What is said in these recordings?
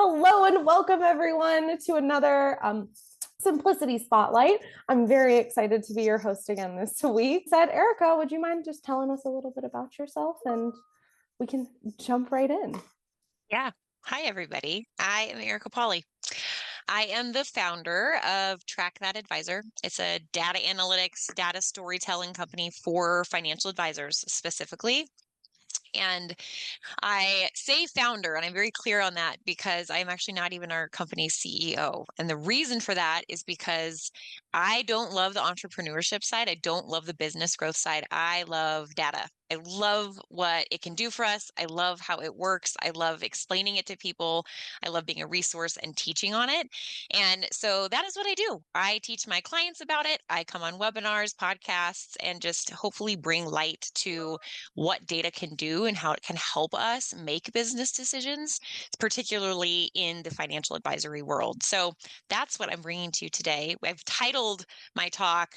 Hello and welcome everyone to another Simplicity Spotlight. I'm very excited to be your host again this week. Erica, would you mind just telling us a little bit about yourself and we can jump right in? Yeah. Hi, everybody. I am Erica Pauley. I am the founder of Track That Advisor. It's a data analytics, data storytelling company for financial advisors specifically. And I say founder, and I'm very clear on that because I'm actually not even our company's CEO. And the reason for that is because I don't love the entrepreneurship side. I don't love the business growth side. I love data. I love what it can do for us. I love how it works. I love explaining it to people. I love being a resource and teaching on it. And so that is what I do. I teach my clients about it. I come on webinars, podcasts, and just hopefully bring light to what data can do and how it can help us make business decisions, particularly in the financial advisory world. So that's what I'm bringing to you today. I've titled my talk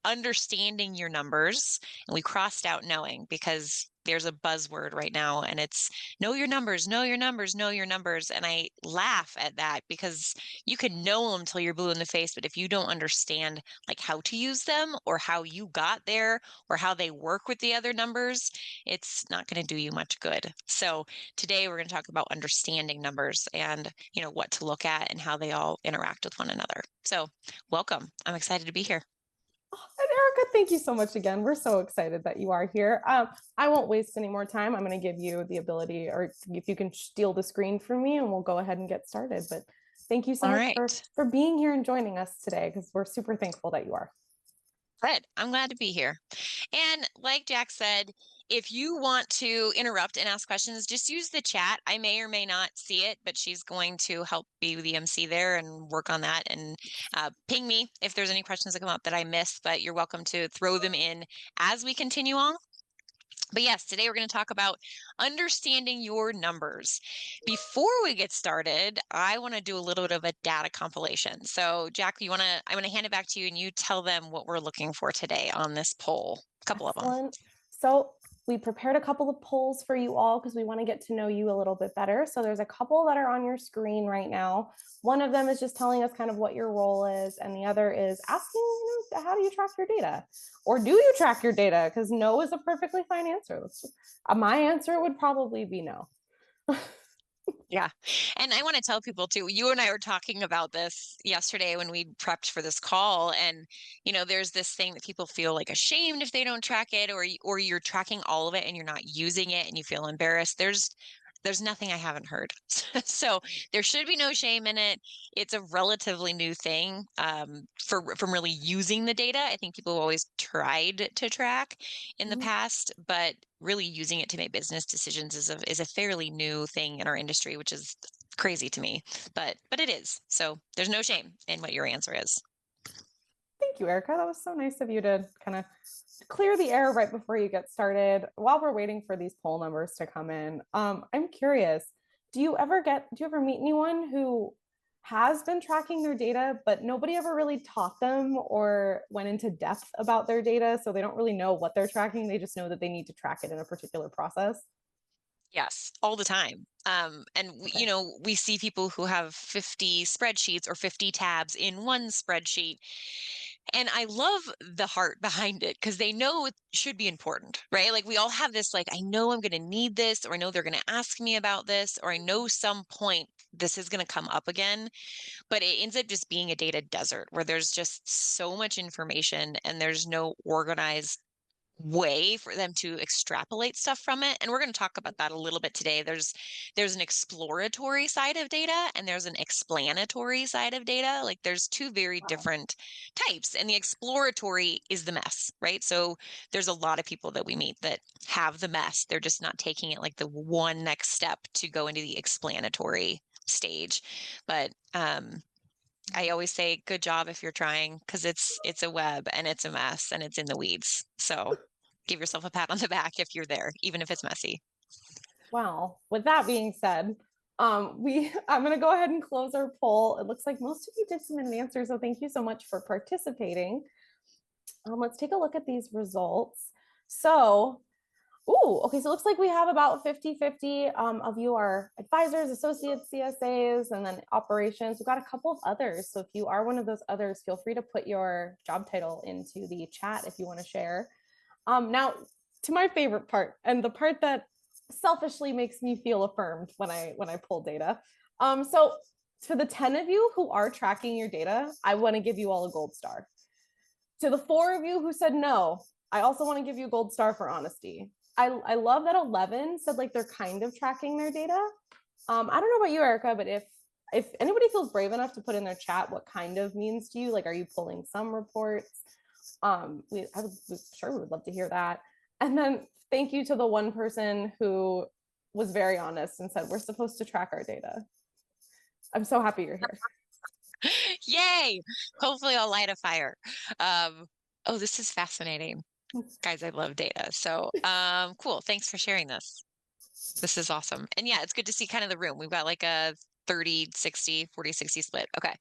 Understanding Your Numbers, and we crossed out knowing because there's a buzzword right now and it's know your numbers, know your numbers, know your numbers. And I laugh at that because you can know them until you're blue in the face, but if you don't understand like how to use them or how you got there or how they work with the other numbers, it's not going to do you much good. So today we're going to talk about understanding numbers and, what to look at and how they all interact with one another. So welcome. I'm excited to be here. And Erica, thank you so much again. We're so excited that you are here. I won't waste any more time. I'm going to give you the ability, or if you can steal the screen from me, and we'll go ahead and get started. But thank you so All much right. for being here and joining us today because we're super thankful that you are. Good. I'm glad to be here. And like Jack said, if you want to interrupt and ask questions, just use the chat. I may or may not see it, but she's going to help be the MC there and work on that and ping me if there's any questions that come up that I missed. But you're welcome to throw them in as we continue on. But yes, today we're going to talk about understanding your numbers. Before we get started, I want to do a little bit of a data compilation. So, Jack, I'm going to hand it back to you and you tell them what we're looking for today on this poll. A couple of them. Excellent. So we prepared a couple of polls for you all because we want to get to know you a little bit better. So there's a couple that are on your screen right now. One of them is just telling us kind of what your role is, and the other is asking, how do you track your data? Or do you track your data? Because no is a perfectly fine answer. My answer would probably be no. Yeah. And I want to tell people too, you and I were talking about this yesterday when we prepped for this call. And, there's this thing that people feel like ashamed if they don't track it, or you're tracking all of it and you're not using it and you feel embarrassed. There's nothing I haven't heard. So there should be no shame in it. It's a relatively new thing from really using the data. I think people have always tried to track in the past, but really using it to make business decisions is a fairly new thing in our industry, which is crazy to me. But it is. So there's no shame in what your answer is. Thank you, Erica. That was so nice of you to kind of clear the air right before you get started. While we're waiting for these poll numbers to come in, I'm curious, do you ever meet anyone who has been tracking their data, but nobody ever really taught them or went into depth about their data? So they don't really know what they're tracking. They just know that they need to track it in a particular process. Yes, all the time. And Okay. we see people who have 50 spreadsheets or 50 tabs in one spreadsheet. And I love the heart behind it because they know it should be important, right? Like we all have this, like, I know I'm going to need this, or I know they're going to ask me about this, or I know some point this is going to come up again. But it ends up just being a data desert where there's just so much information and there's no organized way for them to extrapolate stuff from it. And we're going to talk about that a little bit today. There's an exploratory side of data and there's an explanatory side of data. Like there's two very Wow. different types, and the exploratory is the mess, right? So there's a lot of people that we meet that have the mess. They're just not taking it like the one next step to go into the explanatory stage. But I always say good job if you're trying, because it's a web and it's a mess and it's in the weeds. So give yourself a pat on the back if you're there, even if it's messy. Wow. With that being said, I'm going to go ahead and close our poll. It looks like most of you did submit answers, so thank you so much for participating. Let's take a look at these results. So Ooh, okay. So it looks like we have about 50-50 of you are advisors, associates, CSAs, and then operations. We've got a couple of others. So if you are one of those others, feel free to put your job title into the chat if you want to share. Now, to my favorite part, and the part that selfishly makes me feel affirmed when I pull data. So to the 10 of you who are tracking your data, I want to give you all a gold star. To the 4 of you who said no, I also want to give you a gold star for honesty. I love that 11 said like they're kind of tracking their data. I don't know about you, Erica, but if anybody feels brave enough to put in their chat what kind of means to you, like are you pulling some reports? I'm sure we would love to hear that. And then thank you to the one person who was very honest and said we're supposed to track our data. I'm so happy you're here. Yay! Hopefully I'll light a fire. Oh, this is fascinating. Guys, I love data. So, cool. Thanks for sharing this. This is awesome. And yeah, it's good to see kind of the room. We've got like a 30, 60, 40, 60 split. Okay.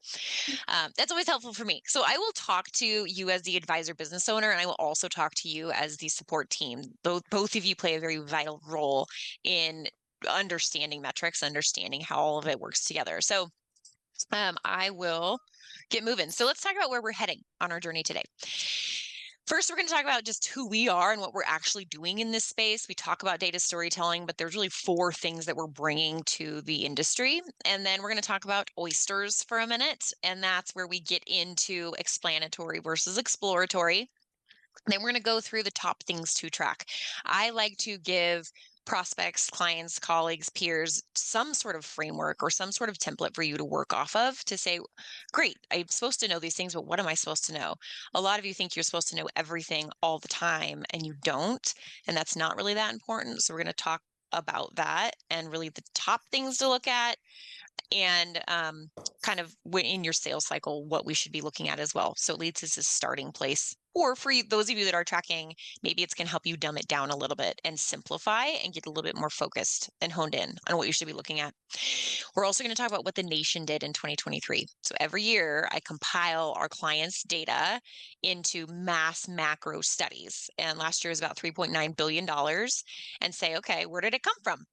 That's always helpful for me. So I will talk to you as the advisor business owner, and I will also talk to you as the support team. Both of you play a very vital role in understanding metrics, understanding how all of it works together. So I will get moving. So let's talk about where we're heading on our journey today. First, we're going to talk about just who we are and what we're actually doing in this space. We talk about data storytelling, but there's really 4 things that we're bringing to the industry. And then we're going to talk about oysters for a minute. And that's where we get into explanatory versus exploratory. Then we're going to go through the top things to track. I like to give prospects, clients, colleagues, peers some sort of framework or some sort of template for you to work off of to say, great, I'm supposed to know these things, but what am I supposed to know? A lot of you think you're supposed to know everything all the time, and you don't. And that's not really that important. So we're going to talk about that and really the top things to look at and kind of when in your sales cycle, what we should be looking at as well. So it leads us to a starting place. Or for those of you that are tracking, maybe it's going to help you dumb it down a little bit and simplify and get a little bit more focused and honed in on what you should be looking at. We're also going to talk about what the nation did in 2023. So every year I compile our clients' data into mass macro studies. And last year was about $3.9 billion and say, okay, where did it come from?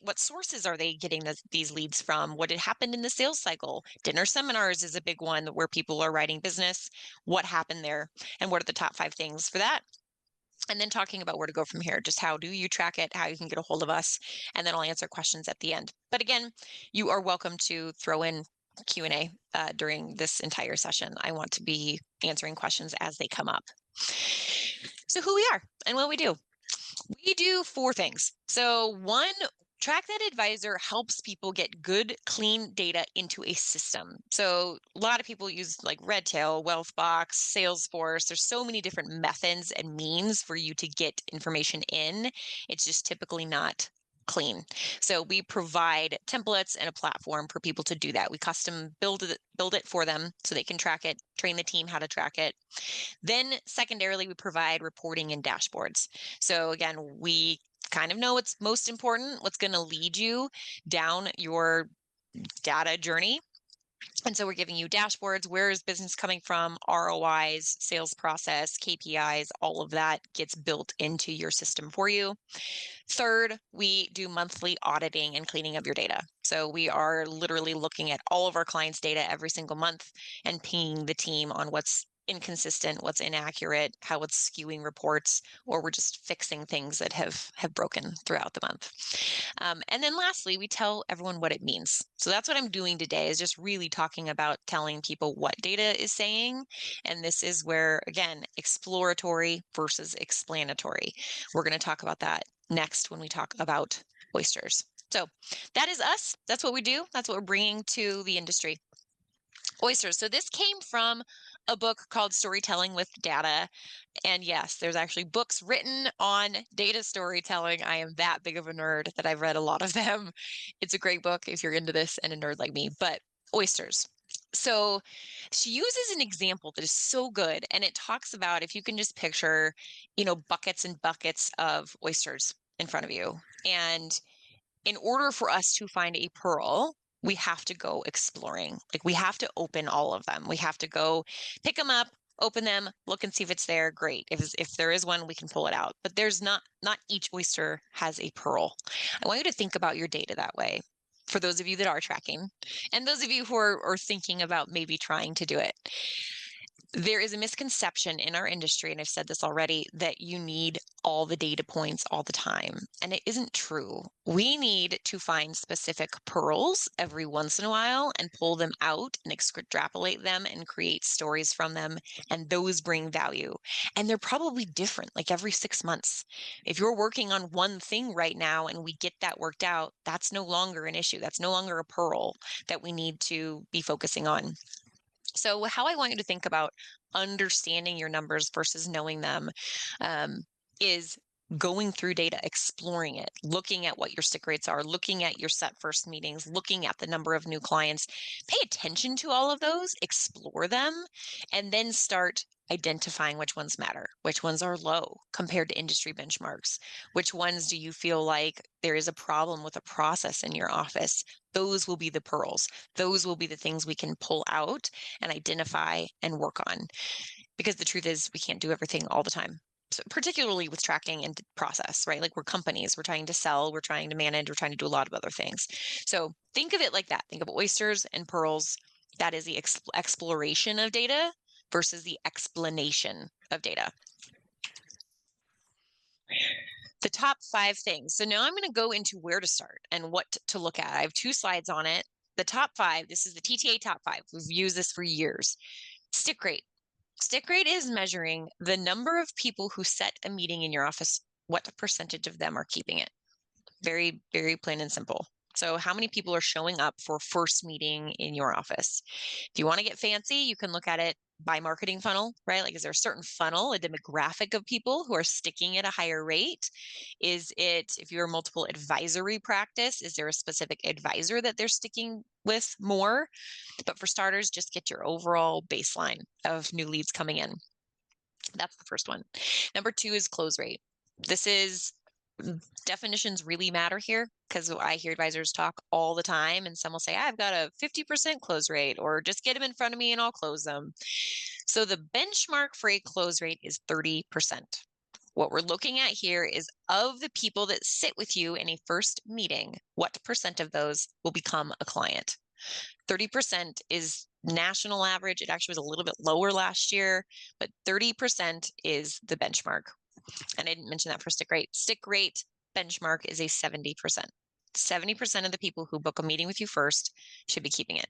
What sources are they getting these leads from? What had happened in the sales cycle? Dinner seminars is a big one where people are writing business. What happened there? And what are the top 5 things for that? And then talking about where to go from here, just how do you track it, how you can get a hold of us, and then I'll answer questions at the end. But again, you are welcome to throw in Q&A during this entire session. I want to be answering questions as they come up. So who we are and what we do. We do 4 things. So 1, Track That Advisor helps people get good, clean data into a system. So a lot of people use like Redtail, Wealthbox, Salesforce. There's so many different methods and means for you to get information in. It's just typically not clean. So we provide templates and a platform for people to do that. We custom build it for them so they can track it, train the team how to track it. Then secondarily, we provide reporting and dashboards. So again, we kind of know what's most important, what's going to lead you down your data journey. And so we're giving you dashboards. Where is business coming from? ROIs, sales process, KPIs, all of that gets built into your system for you. Third, we do monthly auditing and cleaning of your data. So we are literally looking at all of our clients' data every single month and pinging the team on what's inconsistent, what's inaccurate, how it's skewing reports, or we're just fixing things that have broken throughout the month. And then lastly, we tell everyone what it means. So that's what I'm doing today, is just really talking about telling people what data is saying. And this is where, again, exploratory versus explanatory. We're going to talk about that next when we talk about oysters. So that is us. That's what we do. That's what we're bringing to the industry. Oysters. So this came from a book called Storytelling with Data. And yes, there's actually books written on data storytelling. I am that big of a nerd that I've read a lot of them. It's a great book if you're into this and a nerd like me, but oysters. So she uses an example that is so good. And it talks about if you can just picture, buckets and buckets of oysters in front of you. And in order for us to find a pearl, we have to go exploring. Like we have to open all of them. We have to go pick them up, open them, look and see if it's there. Great. If there is one, we can pull it out. But there's not each oyster has a pearl. I want you to think about your data that way. For those of you that are tracking, and those of you who are thinking about maybe trying to do it. There is a misconception in our industry, and I've said this already, that you need all the data points all the time. And it isn't true. We need to find specific pearls every once in a while and pull them out and extrapolate them and create stories from them. And those bring value. And they're probably different, like every 6 months. If you're working on one thing right now and we get that worked out, that's no longer an issue. That's no longer a pearl that we need to be focusing on. So, how I want you to think about understanding your numbers versus knowing them is going through data, exploring it, looking at what your stick rates are, looking at your set first meetings, looking at the number of new clients. Pay attention to all of those, explore them, and then start identifying which ones matter, which ones are low compared to industry benchmarks, which ones do you feel like there is a problem with a process in your office. Those will be the pearls. Those will be the things we can pull out and identify and work on. Because the truth is, we can't do everything all the time. So particularly with tracking and process, right? Like we're companies, we're trying to sell, we're trying to manage, we're trying to do a lot of other things. So think of it like that. Think of oysters and pearls. That is the exploration of data versus the explanation of data. The top 5 things. So now I'm going to go into where to start and what to look at. I have 2 slides on it. The top 5, this is the TTA top 5. We've used this for years. Stick rate. Stick rate is measuring the number of people who set a meeting in your office, what percentage of them are keeping it. Very, very plain and simple. So how many people are showing up for first meeting in your office? If you want to get fancy, you can look at it by marketing funnel, right? Like, is there a certain funnel, a demographic of people who are sticking at a higher rate? Is it, if you're a multiple advisory practice, is there a specific advisor that they're sticking with more? But for starters, just get your overall baseline of new leads coming in. That's the first one. Number 2 is close rate. This is definitions really matter here because I hear advisors talk all the time and some will say, I've got a 50% close rate, or just get them in front of me and I'll close them. So the benchmark for a close rate is 30%. What we're looking at here is of the people that sit with you in a first meeting, what percent of those will become a client? 30% is national average. It actually was a little bit lower last year, but 30% is the benchmark. And I didn't mention that for stick rate. Stick rate benchmark is a 70%. 70% of the people who book a meeting with you first should be keeping it.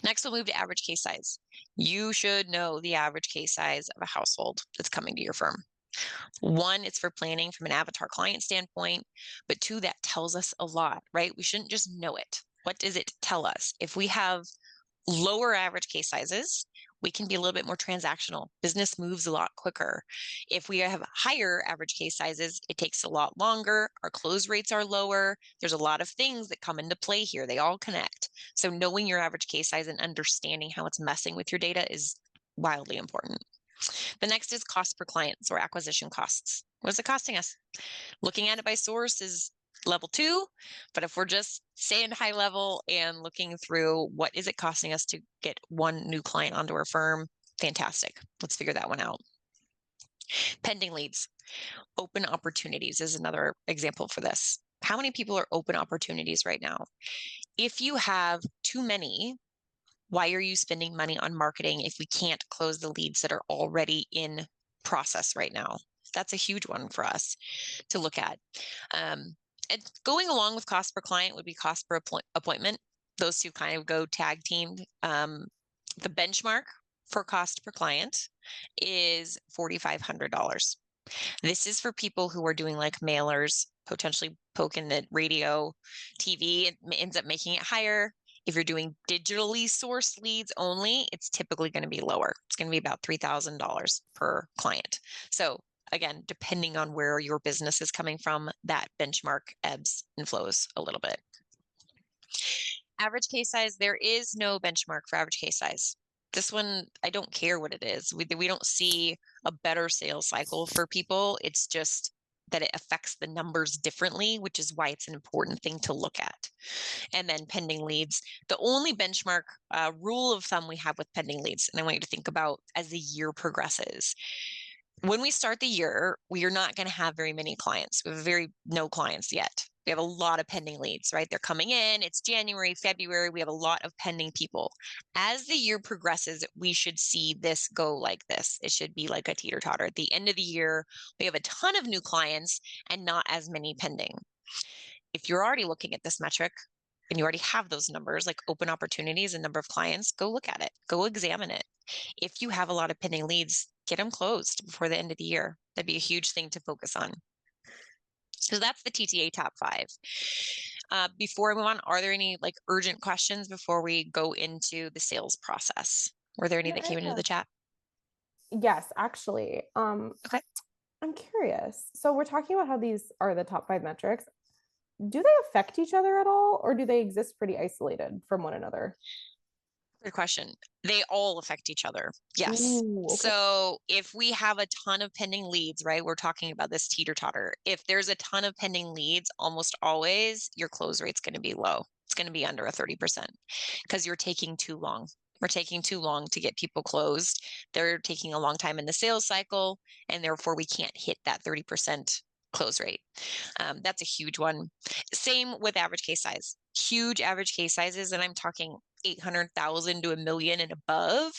Next, we'll move to average case size. You should know the average case size of a household that's coming to your firm. 1, it's for planning from an avatar client standpoint, but 2, that tells us a lot, right? We shouldn't just know it. What does it tell us? If we have lower average case sizes, we can be a little bit more transactional. Business moves a lot quicker. If we have higher average case sizes, it takes a lot longer. Our close rates are lower. There's a lot of things that come into play here. They all connect. So knowing your average case size and understanding how it's messing with your data is wildly important. The next is cost per clients or acquisition costs. What is it costing us? Looking at it by source is level 2, but if we're just staying high level and looking through what is it costing us to get one new client onto our firm, fantastic. Let's figure that one out. Pending leads. Open opportunities is another example for this. How many people are open opportunities right now? If you have too many, why are you spending money on marketing if we can't close the leads that are already in process right now? That's a huge one for us to look at. And going along with cost per client would be cost per appointment. Those 2 kind of go tag teamed. The benchmark for cost per client is $4,500. This is for people who are doing like mailers, potentially poking the radio, TV. It ends up making it higher. If you're doing digitally sourced leads only, it's typically going to be lower. It's going to be about $3,000 per client. So again, depending on where your business is coming from, that benchmark ebbs and flows a little bit. Average case size, there is no benchmark for average case size. This one, I don't care what it is. We don't see a better sales cycle for people. It's just that it affects the numbers differently, which is why it's an important thing to look at. and then pending leads. The only benchmark rule of thumb we have with pending leads, and I want you to think about as the year progresses. When we start the year, we are not going to have very many clients. We have no clients yet. We have a lot of pending leads, right? They're coming in. It's January, February. We have a lot of pending people. As the year progresses, we should see this go like this. It should be like a teeter-totter. At the end of the year, we have a ton of new clients and not as many pending. If you're already looking at this metric and you already have those numbers, like open opportunities and number of clients, go look at it, go examine it. If you have a lot of pending leads, get them closed before the end of the year. That'd be a huge thing to focus on. So that's the TTA top 5. Before I move on, are there any like urgent questions before we go into the sales process? Were there any Yeah, that came into Erica. the chat? Yes, actually. Okay. I'm curious. So we're talking about how these are the top 5 metrics. Do they affect each other at all, or do they exist pretty isolated from one another? Good question. They all affect each other. Yes. Ooh, okay. So if we have a ton of pending leads, right, we're talking about this teeter-totter. If there's a ton of pending leads, almost always your close rate's going to be low. It's going to be under a 30% because you're taking too long. We're taking too long to get people closed. They're taking a long time in the sales cycle, and therefore we can't hit that 30% close rate. That's a huge one. Same with average case size. Huge average case sizes, and I'm talking 800,000 to a million and above,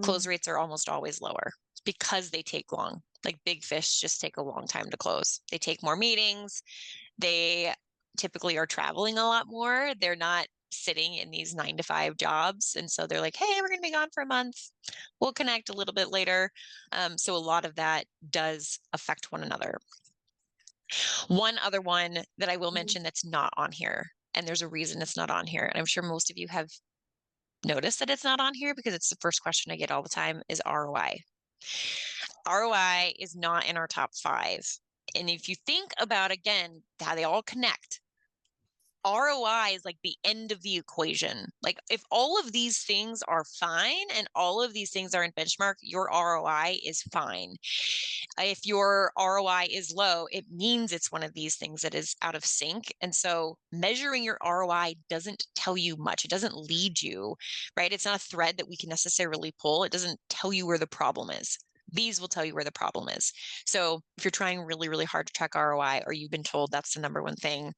close rates are almost always lower because they take long. Like big fish just take a long time to close. They take more meetings. They typically are traveling a lot more. They're not sitting in these 9 to 5 jobs. And so they're like, hey, we're going to be gone for a month. We'll connect a little bit later. So a lot of that does affect one another. One other one that I will mention that's not on here, and there's a reason it's not on here, and I'm sure most of you have noticed that it's not on here because it's the first question I get all the time, is ROI. ROI is not in our top 5. And if you think about, again, how they all connect, ROI is like the end of the equation. Like if all of these things are fine and all of these things are in benchmark, your ROI is fine. If your ROI is low, it means it's one of these things that is out of sync. And so measuring your ROI doesn't tell you much. It doesn't lead you, right? It's not a thread that we can necessarily pull. It doesn't tell you where the problem is. These will tell you where the problem is. So if you're trying really, really hard to track ROI, or you've been told that's the number one thing,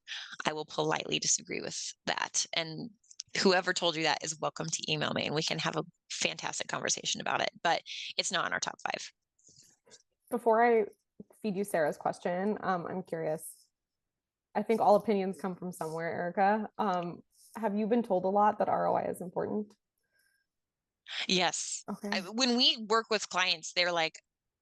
I will politely disagree with that. And whoever told you that is welcome to email me and we can have a fantastic conversation about it. But it's not in our top 5. Before I feed you Sarah's question, I'm curious. I think all opinions come from somewhere, Erica. Have you been told a lot that ROI is important? Yes. Okay. When we work with clients, they're like,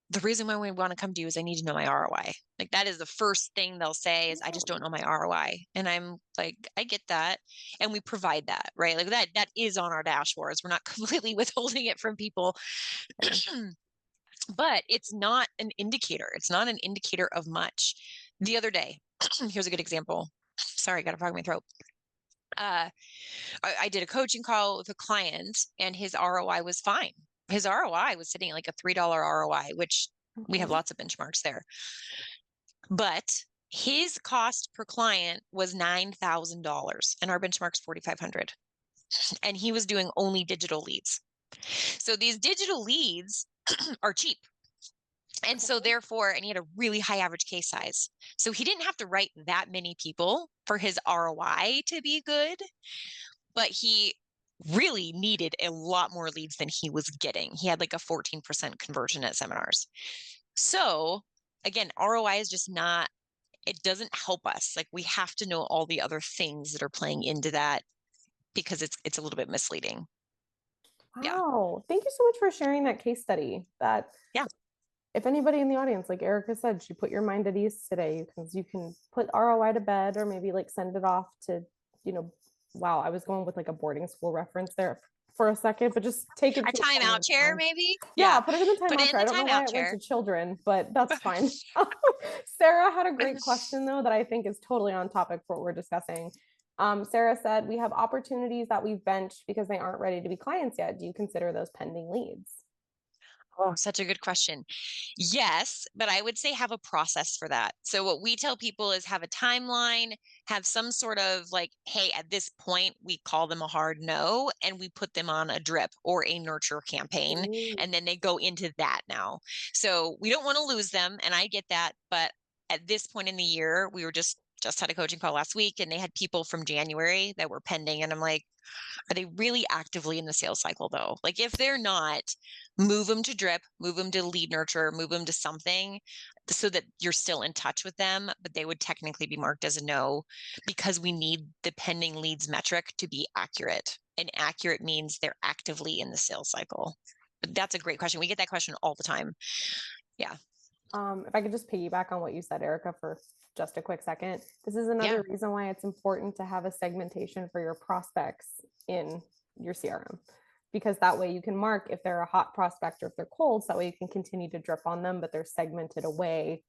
the reason why we want to come to you is I need to know my ROI. Like that is the first thing they'll say is I just don't know my ROI. And I'm like, I get that. And we provide that, right? Like that is on our dashboards. We're not completely withholding it from people. But it's not an indicator. It's not an indicator of much. The other day, here's a good example. Sorry, I got a frog in my throat. I did a coaching call with a client and his ROI was fine. His ROI was sitting at like a $3 ROI, which we have lots of benchmarks there. But his cost per client was $9,000 and our benchmark's 4,500. And he was doing only digital leads. So these digital leads are cheap. And so therefore, and he had a really high average case size. So he didn't have to write that many people for his ROI to be good, but he really needed a lot more leads than he was getting. He had like a 14% conversion at seminars. So again, ROI is just not, it doesn't help us. Like we have to know all the other things that are playing into that because it's a little bit misleading. Wow. Thank you so much for sharing that case study. Yeah. If anybody in the audience, like Erica said, she put your mind at ease today because you can put ROI to bed or maybe like send it off to, wow, I was going with like a boarding school reference there for a second, but just take it A to timeout chair, maybe? Yeah, put it in the Put timeout it in chair. I the don't know why timeout it went chair. to children, but that's fine. Sarah had a great question though that I think is totally on topic for what we're discussing. Sarah said, we have opportunities that we've benched because they aren't ready to be clients yet. Do you consider those pending leads? Oh, such a good question. Yes, but I would say have a process for that. So what we tell people is have a timeline, have some sort of like, hey, at this point, we call them a hard no, and we put them on a drip or a nurture campaign, Ooh. and then they go into that now. So we don't want to lose them, and I get that, but at this point in the year, we were just had a coaching call last week, and they had people from January that were pending, and I'm like, are they really actively in the sales cycle though? Like if they're not, move them to drip, move them to lead nurture, move them to something so that you're still in touch with them, but they would technically be marked as a no because we need the pending leads metric to be accurate. And accurate means they're actively in the sales cycle. But that's a great question. We get that question all the time. Yeah. If I could just piggyback on what you said, Erica, for just a quick second, this is Yeah. another reason why it's important to have a segmentation for your prospects in your CRM, because that way you can mark if they're a hot prospect or if they're cold. So that way you can continue to drip on them, but they're segmented away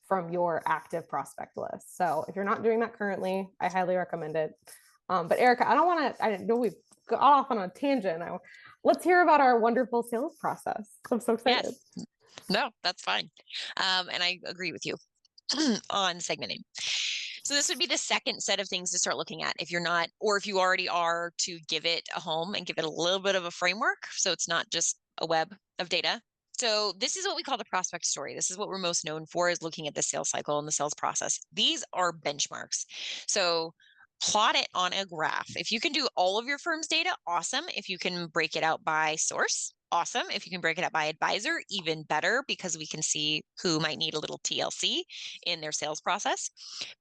from your active prospect list. So if you're not doing that currently, I highly recommend it. But Erica, I know we've got off on a tangent. Let's hear about our wonderful sales process. I'm so excited. Yes. No, that's fine. And I agree with you on segmenting. So this would be the second set of things to start looking at if you're not, or if you already are, to give it a home and give it a little bit of a framework. So it's not just a web of data. So this is what we call the prospect story. This is what we're most known for, is looking at the sales cycle and the sales process. These are benchmarks. So plot it on a graph. If you can do all of your firm's data, awesome. If you can break it out by source, awesome. If you can break it out by advisor, even better, because we can see who might need a little TLC in their sales process.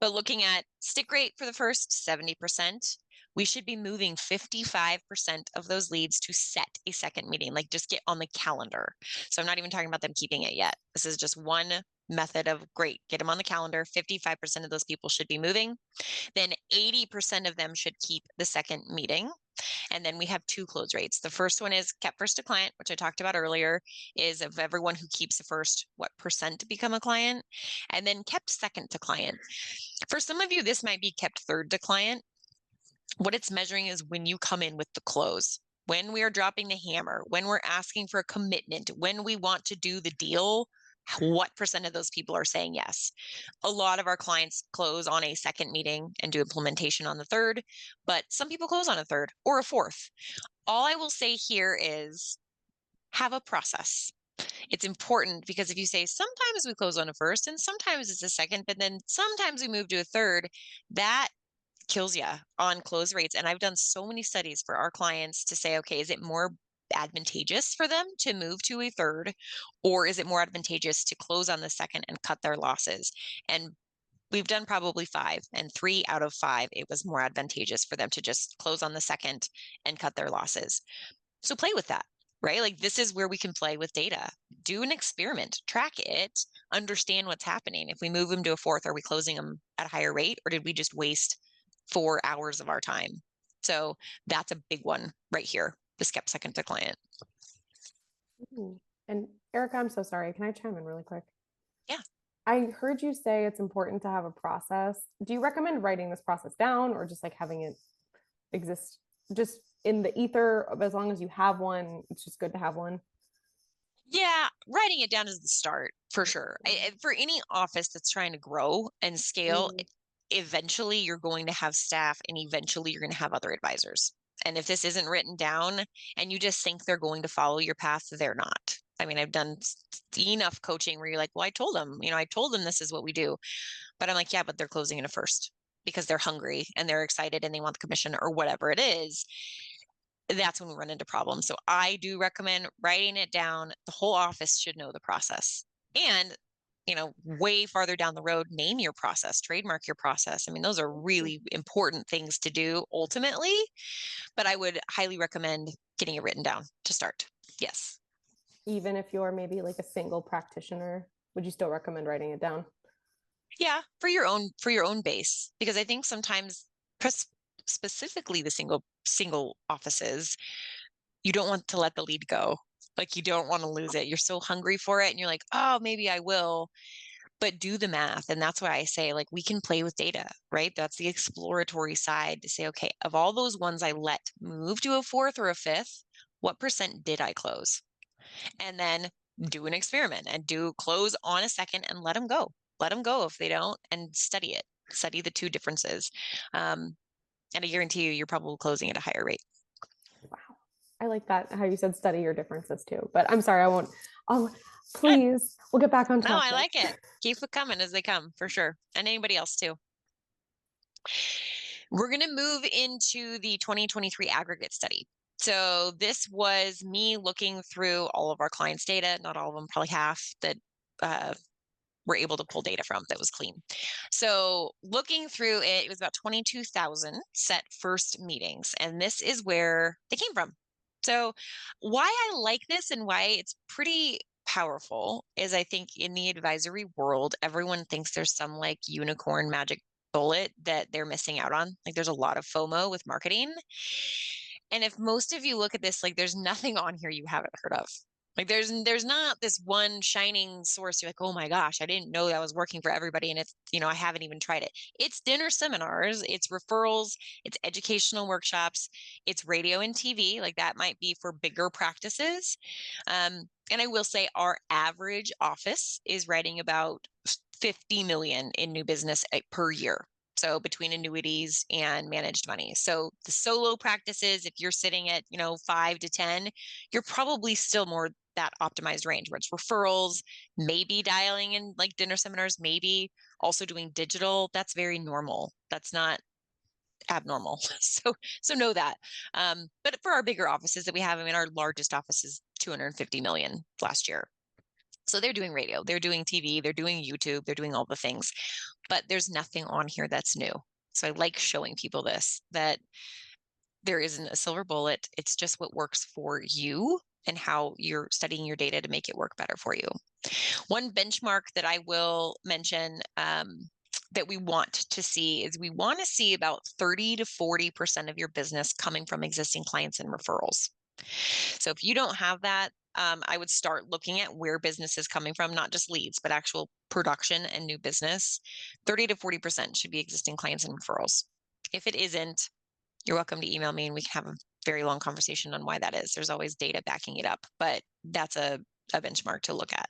But looking at stick rate for the first 70%, we should be moving 55% of those leads to set a second meeting, like just get on the calendar. So I'm not even talking about them keeping it yet. This is just one method of great, get them on the calendar. 55% of those people should be moving. Then 80% of them should keep the second meeting. And then we have two close rates. The first one is kept first to client, which I talked about earlier, is of everyone who keeps the first, what percent become a client, and then kept second to client. For some of you, this might be kept third to client. What it's measuring is when you come in with the close, when we are dropping the hammer, when we're asking for a commitment, when we want to do the deal, what percent of those people are saying yes? A lot of our clients close on a second meeting and do implementation on the third, but some people close on a third or a fourth. All I will say here is have a process. It's important because if you say sometimes we close on a first and sometimes it's a second, but then sometimes we move to a third, that kills you on close rates. And I've done so many studies for our clients to say, okay, is it more advantageous for them to move to a third, or is it more advantageous to close on the second and cut their losses? And we've done probably 5, and 3 out of 5, it was more advantageous for them to just close on the second and cut their losses. So play with that, right? Like this is where we can play with data. Do an experiment, track it, understand what's happening. If we move them to a fourth, are we closing them at a higher rate, or did we just waste 4 hours of our time? So that's a big one right here. The skep second to client. Ooh. And Erica, I'm so sorry. Can I chime in really quick? Yeah. I heard you say it's important to have a process. Do you recommend writing this process down or just like having it exist just in the ether? As long as you have one, it's just good to have one. Yeah, writing it down is the start for sure. For any office that's trying to grow and scale, Mm. eventually you're going to have staff and eventually you're going to have other advisors. And if this isn't written down and you just think they're going to follow your path, they're not. I mean, I've done enough coaching where you're like, well, I told them this is what we do. But I'm like, yeah, but they're closing in a first because they're hungry and they're excited and they want the commission or whatever it is. That's when we run into problems. So I do recommend writing it down. The whole office should know the process. And way farther down the road, name your process, trademark your process. I mean, those are really important things to do ultimately, but I would highly recommend getting it written down to start. Yes. Even if you're maybe like a single practitioner, would you still recommend writing it down? Yeah, for your own base, because I think sometimes specifically the single offices, you don't want to let the lead go. Like you don't want to lose it. You're so hungry for it and you're like, "Oh, maybe I will." But do the math. And that's why I say, like, we can play with data, right? That's the exploratory side to say, okay, of all those ones I let move to a fourth or a fifth, what percent did I close? And then do an experiment and do close on a second and let them go. Let them go if they don't, and study it. Study the two differences. And I guarantee you, you're probably closing at a higher rate. Wow. I like that, how you said study your differences too. But I'm sorry, I won't. Oh, Good. please, we'll get back on No, I topic. like it. Keep it coming as they come for sure. And anybody else too. We're going to move into the 2023 aggregate study. So this was me looking through all of our clients' data, not all of them, probably half that we're able to pull data from that was clean. So looking through it, it was about 22,000 set first meetings. And this is where they came from. So why I like this and why it's pretty powerful is I think in the advisory world, everyone thinks there's some like unicorn magic bullet that they're missing out on. Like there's a lot of FOMO with marketing. And if most of you look at this, like there's nothing on here you haven't heard of. Like there's not this one shining source. You're like, oh my gosh, I didn't know that was working for everybody. And it's, I haven't even tried it. It's dinner seminars, it's referrals, it's educational workshops, it's radio and TV. Like that might be for bigger practices. And I will say our average office is writing about 50 million in new business per year. So between annuities and managed money. So the solo practices, if you're sitting at, 5 to 10, you're probably still more that optimized range where it's referrals, maybe dialing in like dinner seminars, maybe also doing digital. That's very normal. That's not abnormal. So know that. But for our bigger offices that we have, I mean, our largest office is 250 million last year. So they're doing radio, they're doing TV, they're doing YouTube, they're doing all the things, but there's nothing on here that's new. So I like showing people this, that there isn't a silver bullet. It's just what works for you and how you're studying your data to make it work better for you. One benchmark that I will mention that we want to see is we want to see about 30 to 40% of your business coming from existing clients and referrals. So if you don't have that, I would start looking at where business is coming from, not just leads, but actual production and new business. 30 to 40% should be existing clients and referrals. If it isn't, you're welcome to email me and we can have a very long conversation on why that is. There's always data backing it up, but that's a benchmark to look at.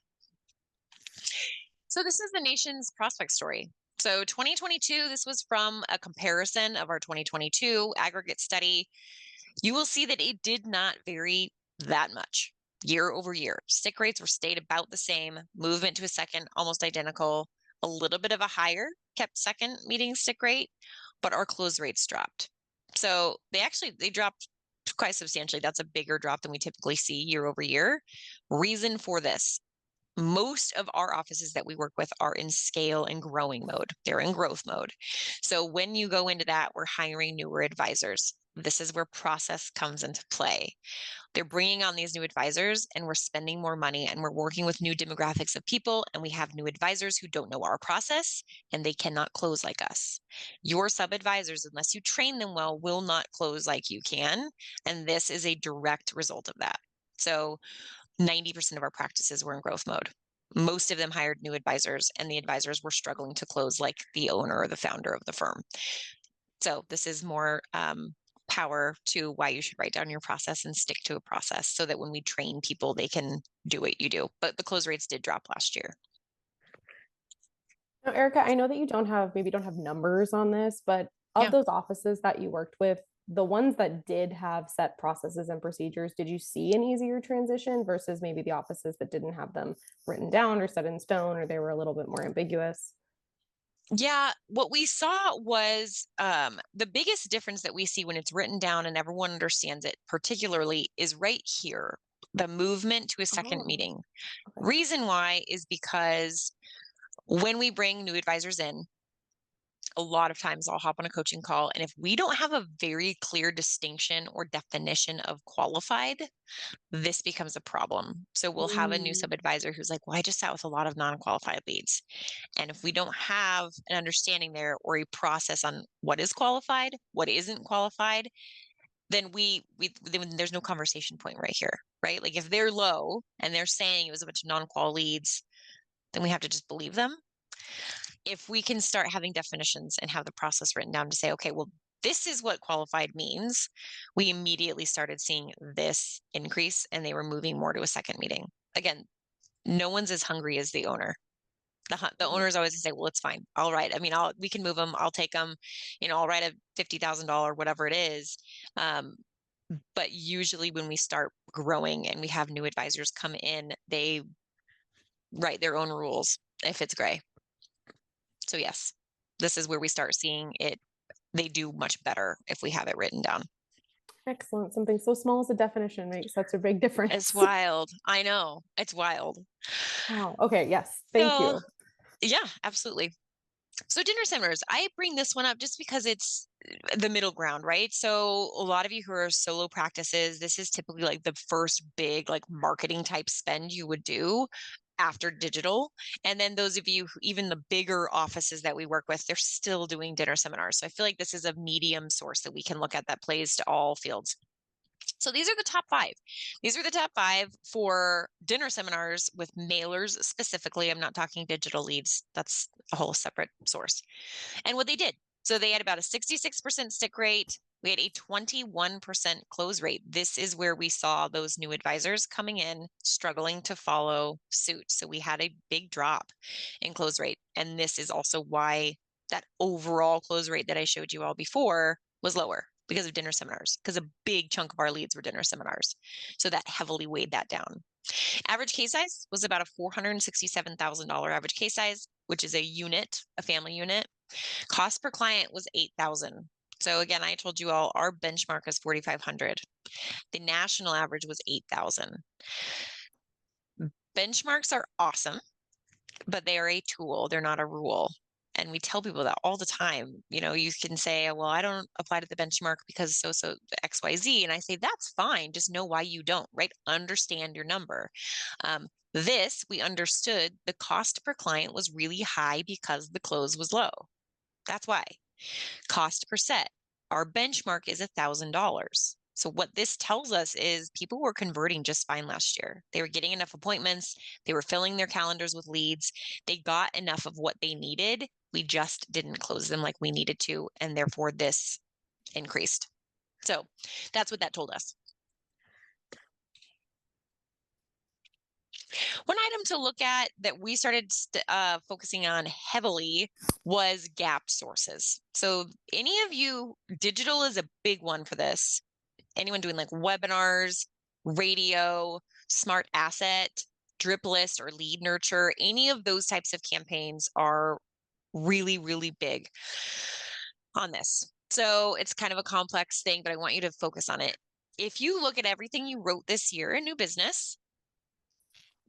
So this is the nation's prospect story. So 2022, this was from a comparison of our 2022 aggregate study. You will see that it did not vary that much year over year. Stick rates were stayed about the same, movement to a second, almost identical, a little bit of a higher kept second meeting stick rate, but our close rates dropped. So they dropped quite substantially. That's a bigger drop than we typically see year over year. Reason for this: most of our offices that we work with are in scale and growing mode. They're in growth mode. So when you go into that, we're hiring newer advisors. This is where process comes into play. They're bringing on these new advisors and we're spending more money and we're working with new demographics of people, and we have new advisors who don't know our process and they cannot close like us. Your sub-advisors, unless you train them well, will not close like you can. And this is a direct result of that. So 90% of our practices were in growth mode. Most of them hired new advisors, and the advisors were struggling to close like the owner or the founder of the firm. So this is more power to why you should write down your process and stick to a process so that when we train people, they can do what you do. But the close rates did drop last year. Now, Erica, I know that you don't have numbers on this, but of Yeah. those offices that you worked with, the ones that did have set processes and procedures, did you see an easier transition versus maybe the offices that didn't have them written down or set in stone, or they were a little bit more ambiguous? Yeah, what we saw was the biggest difference that we see when it's written down and everyone understands it, particularly, is right here, the movement to a second Oh, meeting. okay. Reason why is because when we bring new advisors in, a lot of times I'll hop on a coaching call, and if we don't have a very clear distinction or definition of qualified, this becomes a problem. So we'll have a new Mm, sub advisor who's like, well, I just sat with a lot of non-qualified leads. And if we don't have an understanding there or a process on what is qualified, what isn't qualified, then then there's no conversation point right here, right? Like if they're low and they're saying it was a bunch of non-qual leads, then we have to just believe them. If we can start having definitions and have the process written down to say, okay, well, this is what qualified means, we immediately started seeing this increase and they were moving more to a second meeting. Again, no one's as hungry as the owner. The owners always say, well, it's fine. I'll write. I mean, we can move them. I'll take them, I'll write a $50,000, whatever it is. But usually when we start growing and we have new advisors come in, they write their own rules if it's gray. So yes, this is where we start seeing it. They do much better if we have it written down. Excellent. Something so small as a definition makes such a big difference. It's wild. I know. It's wild. Wow. Okay. Yes. Thank you. Yeah, absolutely. So dinner seminars, I bring this one up just because it's the middle ground, right? So a lot of you who are solo practices, this is typically like the first big like marketing type spend you would do after digital. And then those of you who, even the bigger offices that we work with, they're still doing dinner seminars. So I feel like this is a medium source that we can look at that plays to all fields. So these are the top 5. These are the top 5 for dinner seminars with mailers specifically. I'm not talking digital leads. That's a whole separate source. And what they did. So they had about a 66% stick rate. We had a 21% close rate. This is where we saw those new advisors coming in, struggling to follow suit. So we had a big drop in close rate. And this is also why that overall close rate that I showed you all before was lower, because of dinner seminars, because a big chunk of our leads were dinner seminars. So that heavily weighed that down. Average case size was about a $467,000 average case size, which is a unit, a family unit. Cost per client was $8,000. So again, I told you all our benchmark is $4,500. The national average was $8,000. Benchmarks are awesome, but they are a tool. They're not a rule. And we tell people that all the time. You can say, well, I don't apply to the benchmark because so XYZ. And I say, that's fine. Just know why you don't, right? Understand your number. We understood the cost per client was really high because the close was low. That's why. Cost per set. Our benchmark is $1,000. So what this tells us is people were converting just fine last year. They were getting enough appointments. They were filling their calendars with leads. They got enough of what they needed. We just didn't close them like we needed to. And therefore this increased. So that's what that told us. One item to look at that we started focusing on heavily was gap sources. So any of you, digital is a big one for this. Anyone doing like webinars, radio, smart asset, drip list, or lead nurture, any of those types of campaigns are really, really big on this. So it's kind of a complex thing, but I want you to focus on it. If you look at everything you wrote this year in new business,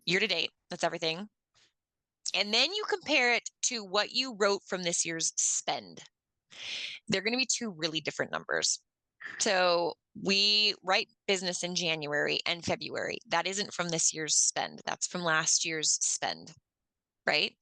year to date, that's everything. And then you compare it to what you wrote from this year's spend. They're going to be 2 really different numbers. So we write business in January and February. That isn't from this year's spend. That's from last year's spend, right?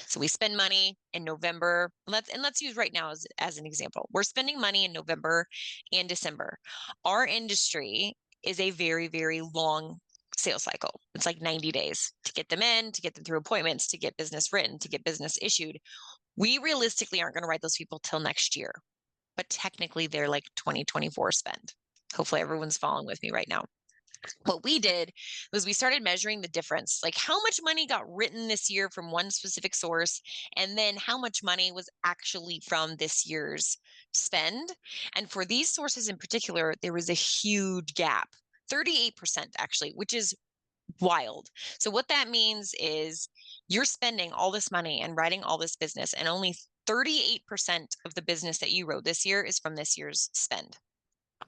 So we spend money in November. Let's use right now as an example. We're spending money in November and December. Our industry is a very, very long sales cycle. It's like 90 days to get them in, to get them through appointments, to get business written, to get business issued. We realistically aren't going to write those people till next year, but technically they're like 2024 spend. Hopefully everyone's following with me right now. What we did was we started measuring the difference, like how much money got written this year from one specific source, and then how much money was actually from this year's spend. And for these sources in particular, there was a huge gap, 38% actually, which is wild. So what that means is you're spending all this money and writing all this business, and only 38% of the business that you wrote this year is from this year's spend.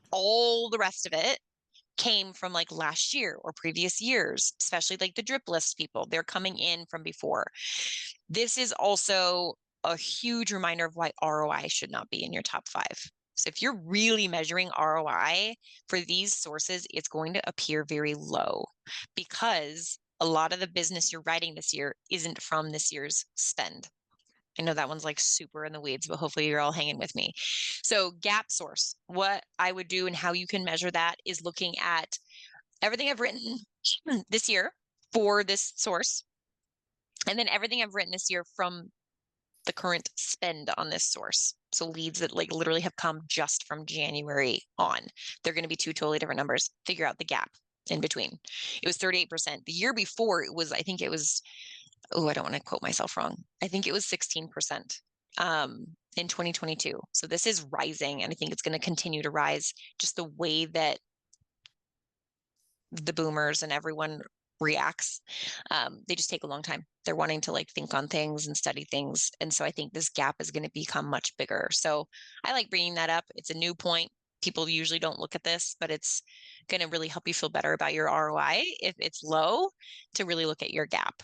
All the rest of it came from like last year or previous years, especially like the drip list people. They're coming in from before. This is also a huge reminder of why ROI should not be in your top 5. So if you're really measuring ROI for these sources, it's going to appear very low because a lot of the business you're writing this year isn't from this year's spend. I know that one's like super in the weeds, but hopefully you're all hanging with me. So gap source, what I would do and how you can measure that is looking at everything I've written this year for this source, and then everything I've written this year from the current spend on this source. So leads that like literally have come just from January on. They're going to be 2 totally different numbers. Figure out the gap in between. It was 38%. The year before it was, I think it was, oh, I don't want to quote myself wrong. I think it was 16% in 2022. So this is rising, and I think it's going to continue to rise, just the way that the boomers and everyone reacts. They just take a long time. They're wanting to like think on things and study things. And so I think this gap is going to become much bigger. So I like bringing that up. It's a new point. People usually don't look at this, but it's going to really help you feel better about your ROI if it's low, to really look at your gap.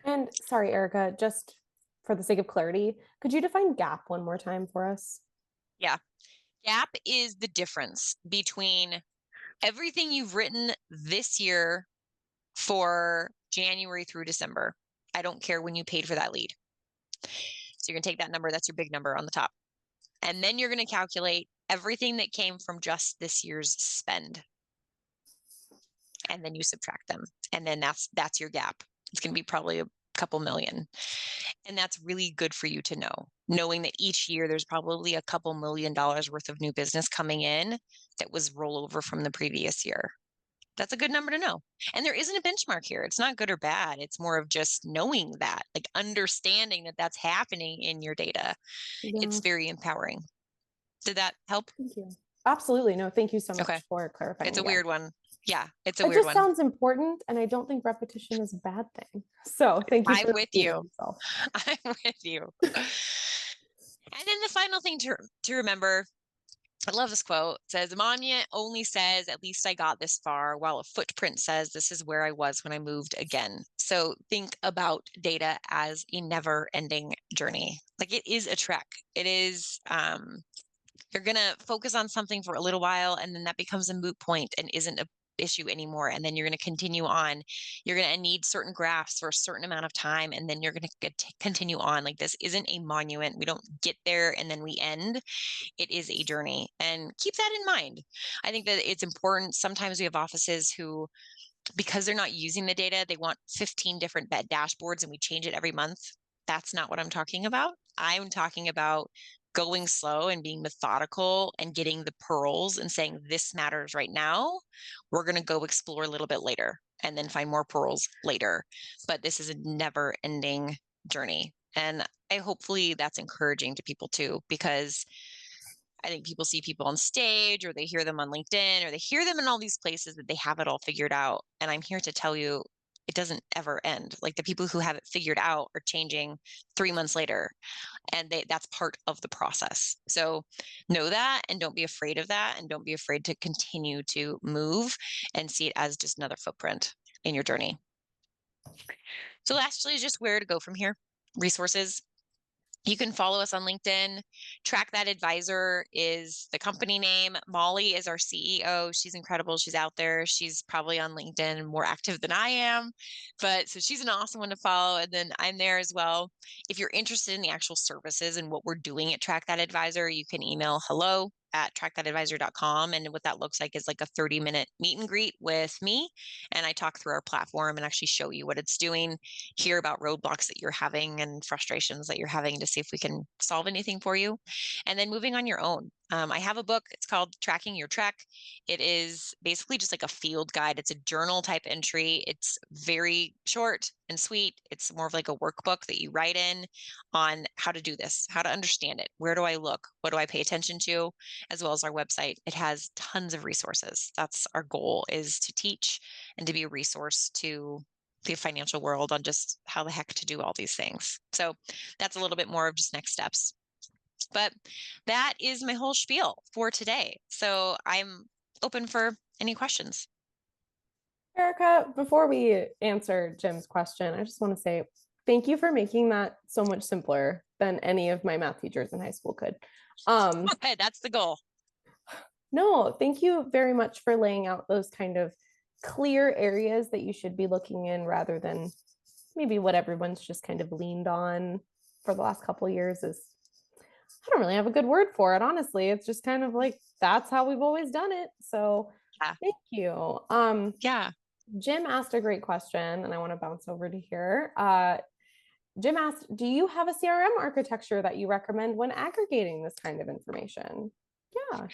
And sorry, Erica, just for the sake of clarity, could you define gap one more time for us? Yeah. Gap is the difference between everything you've written this year for January through December. I don't care when you paid for that lead. So you're going to take that number, that's your big number on the top. And then you're going to calculate everything that came from just this year's spend. And then you subtract them. And then that's your gap. It's going to be probably a couple million. And that's really good for you to know, knowing that each year there's probably a couple $1 million worth of new business coming in that was rollover from the previous year. That's a good number to know. And there isn't a benchmark here. It's not good or bad. It's more of just knowing that, like understanding that that's happening in your data. Yeah. It's very empowering. Did that help? Thank you. Absolutely. No, thank you so much Okay. for clarifying. It's a weird one. Yeah, it's a It weird just one. sounds important, and I don't think repetition is a bad thing. So thank you. I'm with you. Yourself. I'm with you. And then the final thing to remember, I love this quote. It says, a monument only says, at least I got this far, while a footprint says, this is where I was when I moved again. So think about data as a never ending journey. Like it is a trek. It is, you're going to focus on something for a little while, and then that becomes a moot point and isn't a issue anymore. And then you're going to continue on. You're going to need certain graphs for a certain amount of time, and then you're going to continue on. Like this isn't a monument. We don't get there and then we end. It is a journey, and keep that in mind. I think that it's important. Sometimes we have offices who, because they're not using the data, they want 15 different dashboards and we change it every month. That's not what I'm talking about. I'm talking about going slow and being methodical and getting the pearls and saying, this matters right now. We're going to go explore a little bit later and then find more pearls later. But this is a never ending journey. And hopefully that's encouraging to people too, because I think people see people on stage, or they hear them on LinkedIn, or they hear them in all these places that they have it all figured out. And I'm here to tell you, it doesn't ever end. Like the people who have it figured out are changing 3 months later, and that's part of the process. So know that, and don't be afraid of that, and don't be afraid to continue to move and see it as just another footprint in your journey. So lastly, just where to go from here. Resources. You can follow us on LinkedIn. Track That Advisor is the company name. Molly is our CEO. She's incredible. She's out there. She's probably on LinkedIn more active than I am. But so she's an awesome one to follow. And then I'm there as well. If you're interested in the actual services and what we're doing at Track That Advisor, you can email hello@trackthatadvisor.com. And what that looks like is like a 30-minute meet and greet with me. And I talk through our platform and actually show you what it's doing, hear about roadblocks that you're having and frustrations that you're having to see if we can solve anything for you. And then moving on your own. I have a book. It's called Tracking Your Trek. It is basically just like a field guide. It's a journal type entry. It's very short and sweet. It's more of like a workbook that you write in on how to do this, how to understand it. Where do I look? What do I pay attention to? As well as our website. It has tons of resources. That's our goal, is to teach and to be a resource to the financial world on just how the heck to do all these things. So that's a little bit more of just next steps. But that is my whole spiel for today. So I'm open for any questions. Erica, before we answer Jim's question, I just want to say thank you for making that so much simpler than any of my math teachers in high school could. Okay, that's the goal. No, thank you very much for laying out those kind of clear areas that you should be looking in, rather than maybe what everyone's just kind of leaned on for the last couple of years. Is, I don't really have a good word for it, honestly. It's just kind of like, that's how we've always done it. So Yeah. thank you. Yeah. Jim asked a great question, and I want to bounce over to here. Jim asked, do you have a CRM architecture that you recommend when aggregating this kind of information? Yeah.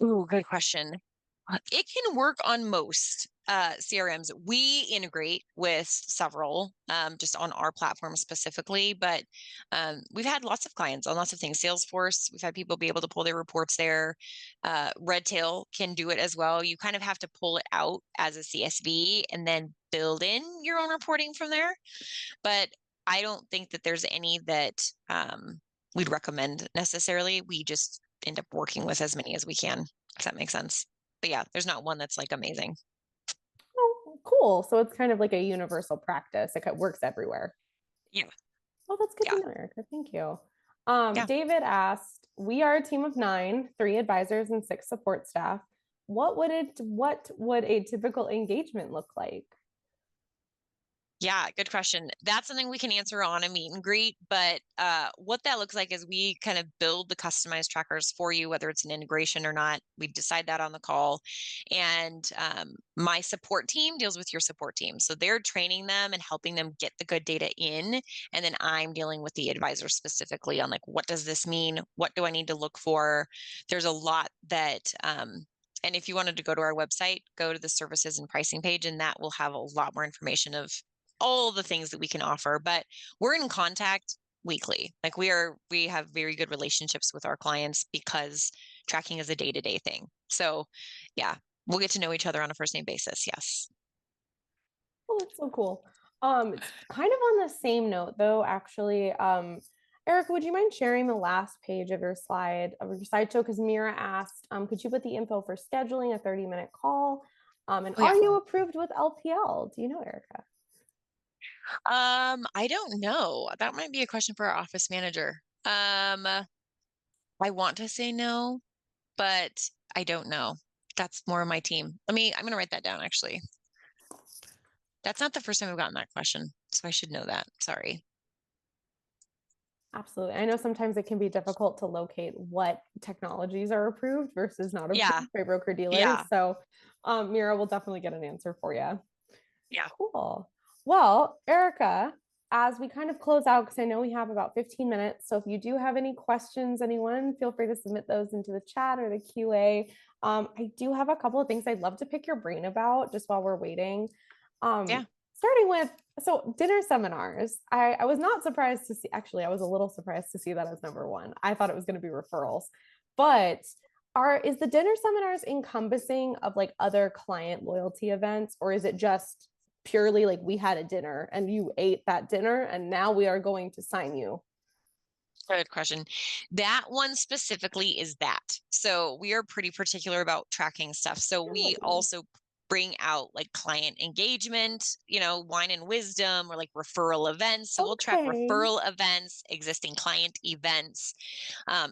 Ooh, good question. It can work on most CRMs. We integrate with several just on our platform specifically, but we've had lots of clients on lots of things. Salesforce, we've had people be able to pull their reports there. Redtail can do it as well. You kind of have to pull it out as a CSV and then build in your own reporting from there. But I don't think that there's any that we'd recommend necessarily. We just end up working with as many as we can, if that makes sense. But yeah, there's not one that's like amazing. Oh, cool. So it's kind of like a universal practice. It works everywhere. Yeah. Oh, that's good to Yeah. know, Erica. Thank you. Yeah. David asked, we are a team of 9, 3 advisors and 6 support staff. What would a typical engagement look like? Yeah, good question. That's something we can answer on a meet and greet. But what that looks like is we kind of build the customized trackers for you, whether it's an integration or not. We decide that on the call. And my support team deals with your support team. So they're training them and helping them get the good data in. And then I'm dealing with the advisor specifically on like, what does this mean? What do I need to look for? There's a lot that and if you wanted to go to our website, go to the services and pricing page, and that will have a lot more information of all the things that we can offer. But we're in contact weekly. Like we have very good relationships with our clients because tracking is a day-to-day thing. So yeah, we'll get to know each other on a first name basis. Yes. Oh, that's so cool. It's kind of on the same note though, actually. Erica, would you mind sharing the last page of your slideshow? Because Mira asked, could you put the info for scheduling a 30-minute call? And Oh yeah. are you approved with LPL? Do you know, Erica? I don't know. That might be a question for our office manager. I want to say no, but I don't know. That's more of my team. I'm gonna write that down actually. That's not the first time I've gotten that question, so I should know that. Sorry. Absolutely. I know sometimes it can be difficult to locate what technologies are approved versus not Yeah. approved by broker dealers. Yeah. So Mira will definitely get an answer for you. Yeah. Cool. Well, Erica, as we kind of close out, because I know we have about 15 minutes. So if you do have any questions, anyone, feel free to submit those into the chat or the QA. I do have a couple of things I'd love to pick your brain about just while we're waiting. Yeah. Starting with, so dinner seminars. I was not surprised to see, actually, I was a little surprised to see that as number one. I thought it was going to be referrals, but is the dinner seminars encompassing of like other client loyalty events, or is it just purely like we had a dinner and you ate that dinner and now we are going to sign you? Good question. That one specifically is that. So we are pretty particular about tracking stuff. So we Really? also bring out like client engagement, wine and wisdom or like referral events. So we'll track Okay. referral events, existing client events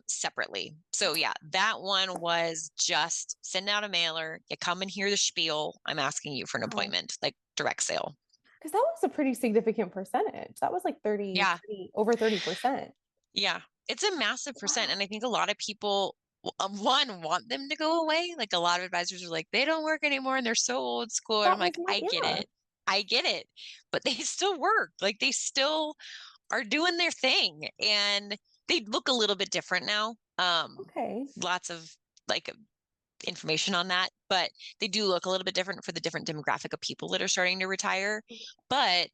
separately. So yeah, that one was just send out a mailer, you come and hear the spiel. I'm asking you for an Wow. appointment, like direct sale. Because that was a pretty significant percentage. That was like Yeah. over 30%. Yeah, it's a massive percent. And Wow. I think a lot of people, one, want them to go away. Like a lot of advisors are like, they don't work anymore and they're so old school. And I'm That was like, my, I get yeah. it. I get it. But they still work. Like they still are doing their thing. And they look a little bit different now. Okay. Lots of like information on that, but they do look a little bit different for the different demographic of people that are starting to retire. But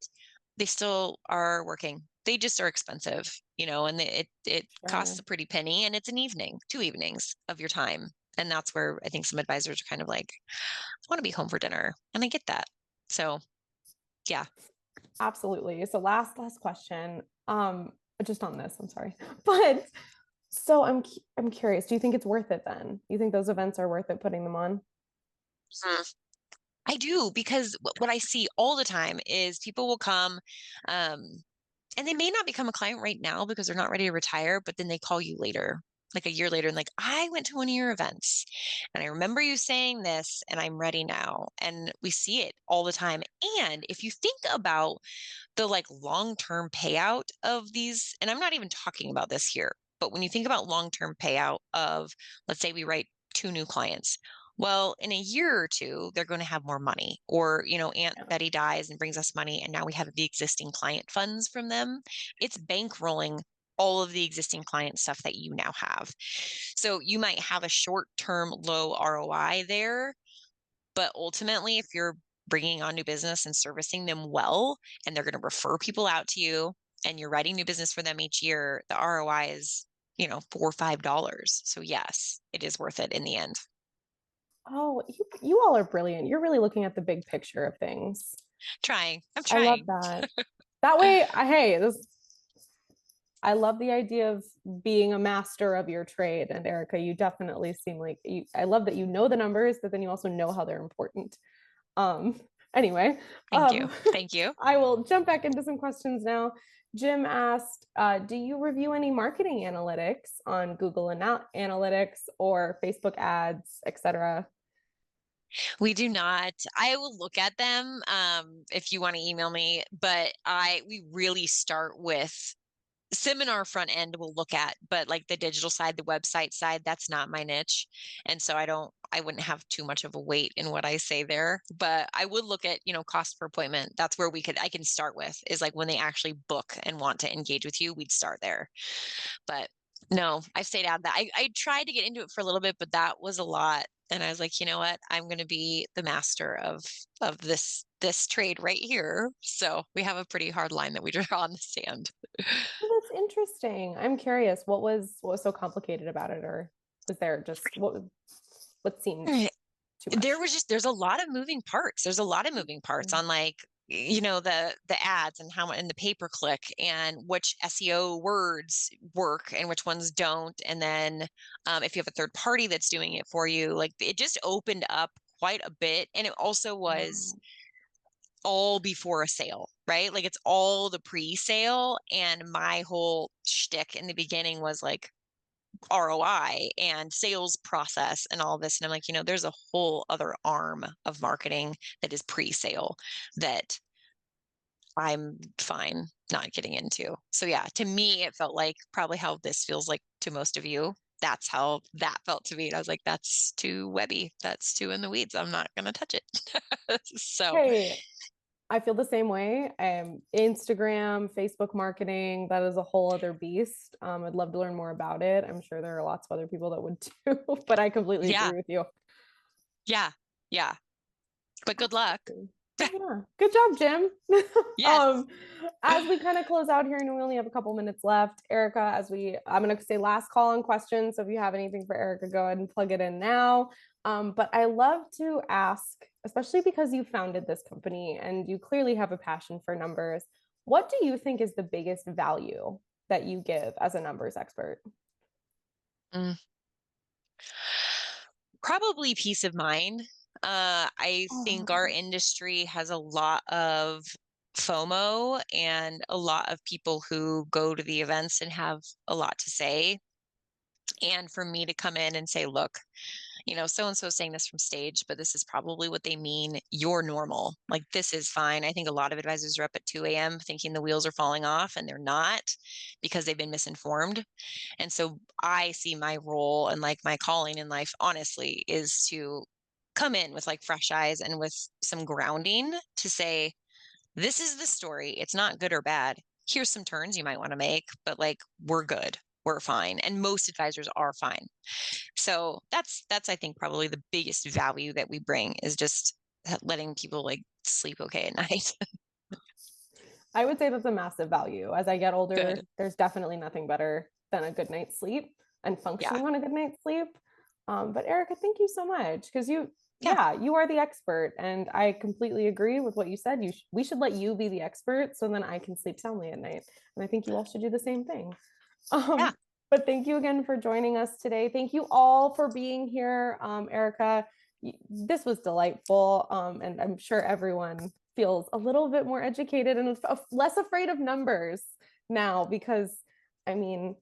they still are working. They just are expensive, and it costs Sure. a pretty penny, and it's an evening, 2 evenings of your time. And that's where I think some advisors are kind of like, I want to be home for dinner. And I get that. So yeah. Absolutely. So last question. Just on this, I'm sorry. But so I'm curious, do you think it's worth it then? You think those events are worth it putting them on? Mhm. I do because what I see all the time is people will come, um, and they may not become a client right now because they're not ready to retire, but then they call you later, like a year later, and like, I went to one of your events and I remember you saying this and I'm ready now. And we see it all the time. And if you think about the like long-term payout of these, and I'm not even talking about this here, but when you think about long-term payout of, let's say we write 2 new clients. Well, in a year or two, they're going to have more money. Or, Aunt Yeah. Betty dies and brings us money, and now we have the existing client funds from them. It's bankrolling all of the existing client stuff that you now have. So you might have a short-term low ROI there, but ultimately, if you're bringing on new business and servicing them well, and they're going to refer people out to you, and you're writing new business for them each year, the ROI is, $4 or $5. So yes, it is worth it in the end. Oh, you all are brilliant. You're really looking at the big picture of things. I'm I love trying. that. That way, hey, I love the idea of being a master of your trade. And Erica, you definitely seem like I love that you know the numbers, but then you also know how they're important. Um, anyway, Thank you. Thank you. I will jump back into some questions now. Jim asked, do you review any marketing analytics on Google Analytics or Facebook ads, etc.? We do not. I will look at them if you want to email me, but we really start with seminar front end we'll look at, but like the digital side, the website side, that's not my niche. And so I wouldn't have too much of a weight in what I say there, but I would look at, cost per appointment. That's where I can start with, is like when they actually book and want to engage with you, we'd start there. But no, I stayed out of that. I tried to get into it for a little bit, but that was a lot. And I was like, you know what? I'm going to be the master of this trade right here. So we have a pretty hard line that we draw on the sand. Well, that's interesting. I'm curious, what was so complicated about it, or was there just what seemed too much? There's a lot of moving parts. There's a lot of moving parts on like, the ads and and the pay per click and which SEO words work and which ones don't. And then if you have a third party that's doing it for you, like it just opened up quite a bit. And it also was Wow. all before a sale, right? Like it's all the pre-sale. And my whole shtick in the beginning was like ROI and sales process and all this. And I'm like, there's a whole other arm of marketing that is pre-sale that I'm fine not getting into. So yeah, to me, it felt like probably how this feels like to most of you. That's how that felt to me. And I was like, that's too webby. That's too in the weeds. I'm not going to touch it. So Hey, I feel the same way. Instagram, Facebook marketing, that is a whole other beast. I'd love to learn more about it. I'm sure there are lots of other people that would too, but I completely yeah, agree with you. yeah, yeah. But good luck. Absolutely. Yeah. Good job, Jim. Yes. um, as we kind of close out here and we only have a couple minutes left, Erica, I'm going to say last call on questions. So if you have anything for Erica, go ahead and plug it in now. But I love to ask, especially because you founded this company and you clearly have a passion for numbers, what do you think is the biggest value that you give as a numbers expert? Mm. Probably peace of mind. I think our Oh, industry has a lot of FOMO and a lot of people who go to the events and have a lot to say. And for me to come in and say, look, so and so saying this from stage, but this is probably what they mean. You're normal. Like, this is fine. I think a lot of advisors are up at 2 a.m. thinking the wheels are falling off, and they're not because they've been misinformed. And so I see my role and like my calling in life, honestly, is to come in with like fresh eyes and with some grounding to say, this is the story. It's not good or bad. Here's some turns you might want to make, but like, we're good. We're fine. And most advisors are fine. So that's I think probably the biggest value that we bring is just letting people like sleep okay at night. I would say that's a massive value. As I get older, Good. there's definitely nothing better than a good night's sleep and Yeah. functioning on a good night's sleep. But Erica, thank you so much because Yeah. yeah, you are the expert, and I completely agree with what you said. We should let you be the expert, so then I can sleep soundly at night. And I think you all should do the same thing. Yeah. Um, but thank you again for joining us today. Thank you all for being here, Erica. This was delightful, and I'm sure everyone feels a little bit more educated and less afraid of numbers now because, I mean,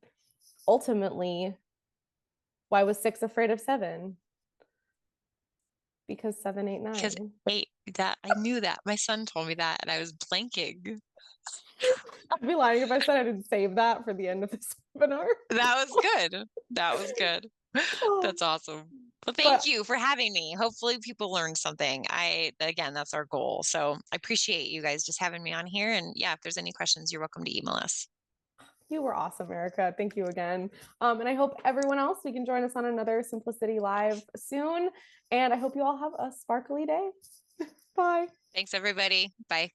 ultimately, why was 6 afraid of 7? Because 7, 8, Because 9. that I knew that. My son told me that and I was blanking. I'd be lying if I said I didn't save that for the end of this webinar. That was good. That was good. That's awesome. Well, thank But you for having me. Hopefully people learned something. Again, that's our goal. So I appreciate you guys just having me on here. And yeah, if there's any questions, you're welcome to email us. You were awesome, Erica. Thank you again. And I hope everyone else, we can join us on another Simplicity Live soon. And I hope you all have a sparkly day. Bye. Thanks, everybody. Bye.